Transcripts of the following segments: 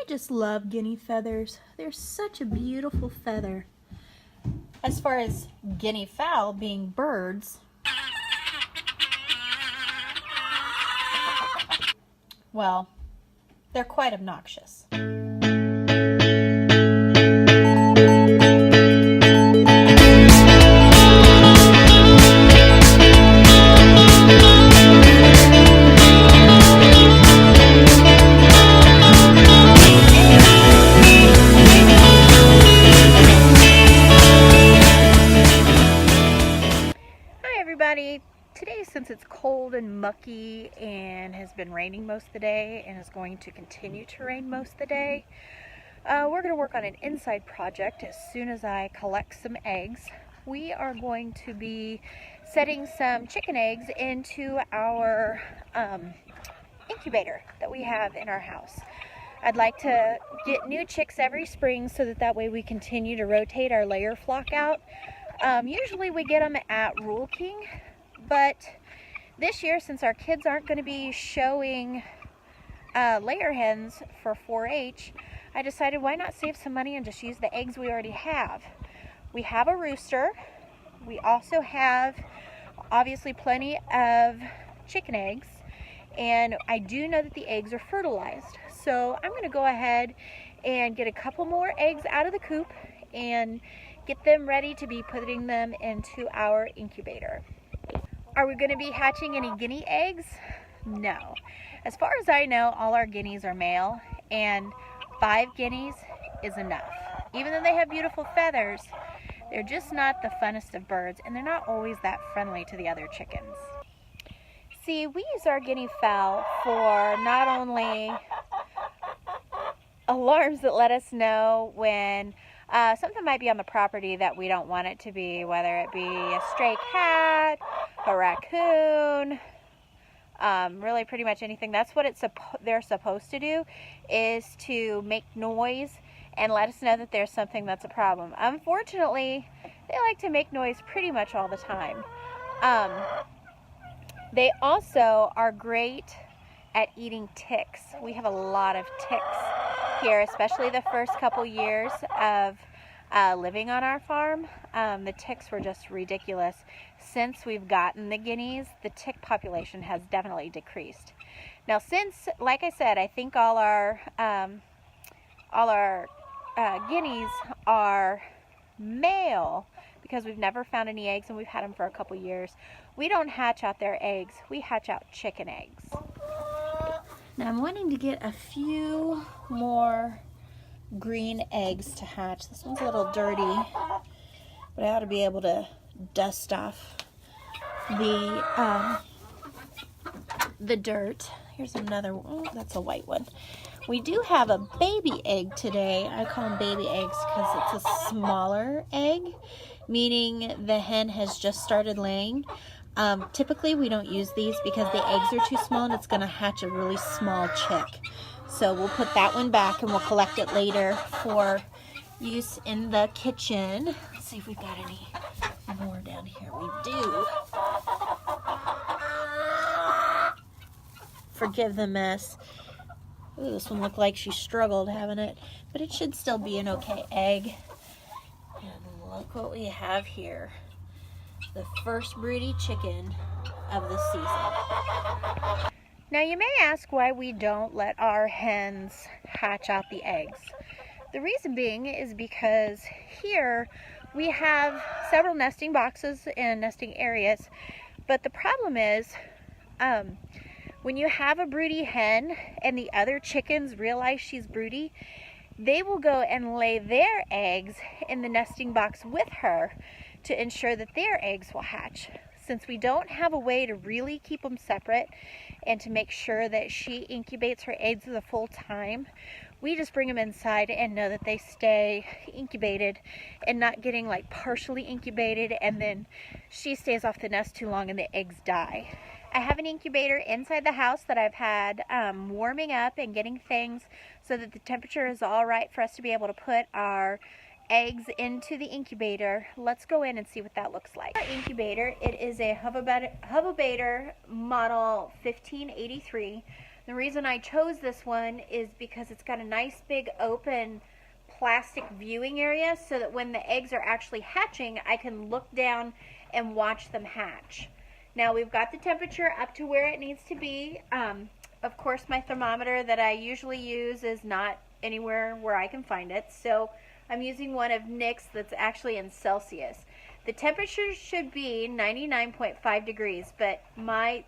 just love guinea feathers. They're such a beautiful feather. As far as guinea fowl being birds, well, they're quite obnoxious. Today, since it's cold and mucky and has been raining most of the day and is going to continue to rain most of the day, we're going to work on an inside project as soon as I collect some eggs. We are going to be setting some chicken eggs into our incubator that we have in our house. I'd like to get new chicks every spring so that way we continue to rotate our layer flock out. Usually we get them at Rule King. But this year, since our kids aren't going to be showing layer hens for 4-H, I decided why not save some money and just use the eggs we already have. We have a rooster. We also have obviously plenty of chicken eggs, and I do know that the eggs are fertilized. So I'm going to go ahead and get a couple more eggs out of the coop and get them ready to be putting them into our incubator. Are we going to be hatching any guinea eggs? No. As far as I know, all our guineas are male, and 5 guineas is enough. Even though they have beautiful feathers, they're just not the funnest of birds, and they're not always that friendly to the other chickens. See, we use our guinea fowl for not only alarms that let us know when something might be on the property that we don't want it to be, whether it be a stray cat, a raccoon, really pretty much anything. That's what they're supposed to do, is to make noise and let us know that there's something that's a problem. Unfortunately, they like to make noise pretty much all the time. They also are great at eating ticks. We have a lot of ticks here, especially the first couple years of living on our farm. The ticks were just ridiculous. Since we've gotten the guineas, the tick population has definitely decreased. Now, since, like I said, I think all our guineas are male, because we've never found any eggs and we've had them for a couple years. We don't hatch out their eggs, we hatch out chicken eggs. Now I'm wanting to get a few more green eggs to hatch. This one's a little dirty, but I ought to be able to dust off the dirt. Here's another one. Oh, that's a white one. We do have a baby egg today. I call them baby eggs because it's a smaller egg, meaning the hen has just started laying. Typically we don't use these because the eggs are too small and it's going to hatch a really small chick. So we'll put that one back and we'll collect it later for use in the kitchen. Let's see if we've got any more down here. We do. Forgive the mess. Ooh, this one looked like she struggled having it, but it should still be an okay egg. And look what we have here. The first broody chicken of the season. Now you may ask why we don't let our hens hatch out the eggs. The reason being is because here we have several nesting boxes and nesting areas, but the problem is when you have a broody hen and the other chickens realize she's broody, they will go and lay their eggs in the nesting box with her to ensure that their eggs will hatch. Since we don't have a way to really keep them separate and to make sure that she incubates her eggs the full time, we just bring them inside and know that they stay incubated and not getting like partially incubated and then she stays off the nest too long and the eggs die. I have an incubator inside the house that I've had warming up and getting things so that the temperature is all right for us to be able to put our eggs into the incubator. Let's go in and see what that looks like. Our incubator, it is a Incubator model 1583. The reason I chose this one is because it's got a nice big open plastic viewing area so that when the eggs are actually hatching, I can look down and watch them hatch. Now we've got the temperature up to where it needs to be. Of course, my thermometer that I usually use is not anywhere where I can find it, so I'm using one of Nick's that's actually in Celsius. The temperature should be 99.5 degrees, but my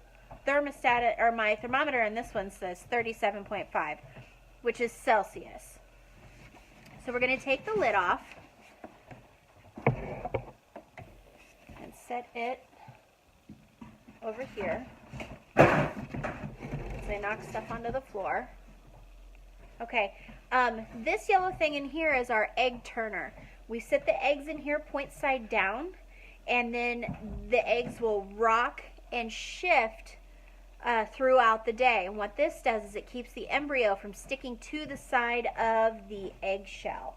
thermostat or my thermometer in this one says 37.5, which is Celsius. So we're going to take the lid off and set it over here. They knock stuff onto the floor. Okay, this yellow thing in here is our egg turner. We set the eggs in here point side down, and then the eggs will rock and shift throughout the day. And what this does is it keeps the embryo from sticking to the side of the eggshell.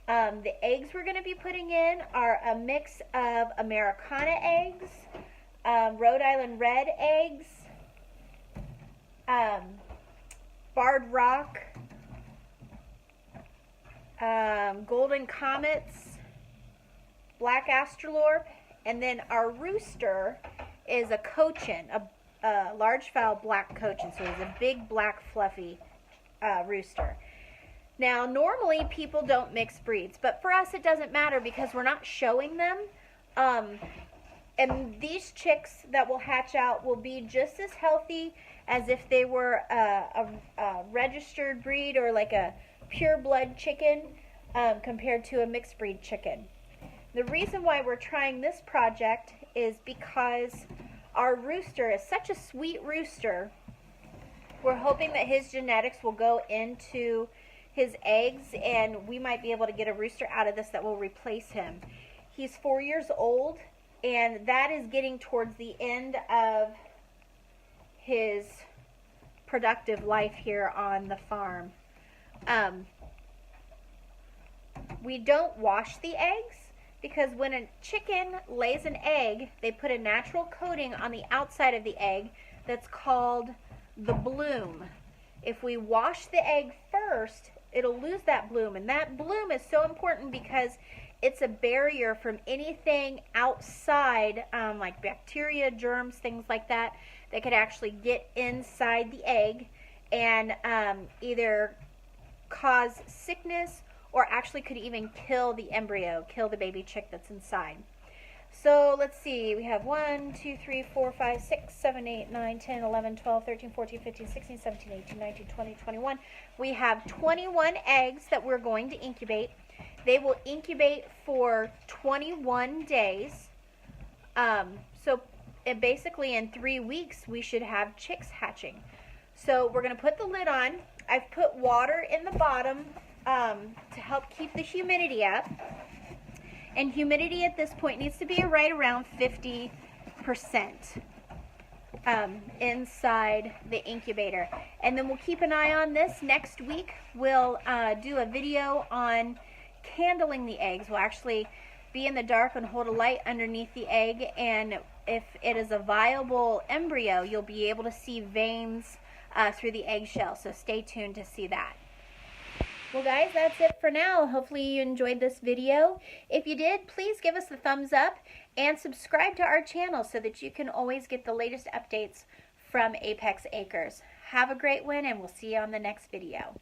The eggs we're going to be putting in are a mix of Americana eggs, Rhode Island red eggs, Barred Rock, Golden Comets, Black Astrolorp, and then our rooster is a cochin, a large fowl black cochin, so he's a big black fluffy rooster. Now normally people don't mix breeds, but for us it doesn't matter because we're not showing them. And these chicks that will hatch out will be just as healthy as if they were a registered breed or like a pure blood chicken compared to a mixed breed chicken. The reason why we're trying this project is because our rooster is such a sweet rooster. We're hoping that his genetics will go into his eggs and we might be able to get a rooster out of this that will replace him. He's 4 years old, and that is getting towards the end of his productive life here on the farm. We don't wash the eggs because when a chicken lays an egg, they put a natural coating on the outside of the egg that's called the bloom. If we wash the egg first, it'll lose that bloom, and that bloom is so important because it's a barrier from anything outside, like bacteria, germs, things like that, that could actually get inside the egg and either cause sickness or actually could even kill the embryo, kill the baby chick that's inside. So let's see, we have 1, 2, 3, 4, 5, 6, 7, 8, 9, 10, 11, 12, 13, 14, 15, 16, 17, 18, 19, 20, 21. We have 21 eggs that we're going to incubate. They will incubate for 21 days. So basically in 3 weeks we should have chicks hatching. So we're going to put the lid on. I've put water in the bottom to help keep the humidity up. And humidity at this point needs to be right around 50% inside the incubator. And then we'll keep an eye on this. Next week we'll do a video on candling the eggs. We'll actually be in the dark and hold a light underneath the egg, and if it is a viable embryo, you'll be able to see veins through the eggshell, so stay tuned to see that. Well guys, that's it for now. Hopefully you enjoyed this video. If you did, please give us a thumbs up and subscribe to our channel so that you can always get the latest updates from Apex Acres. Have a great one, and we'll see you on the next video.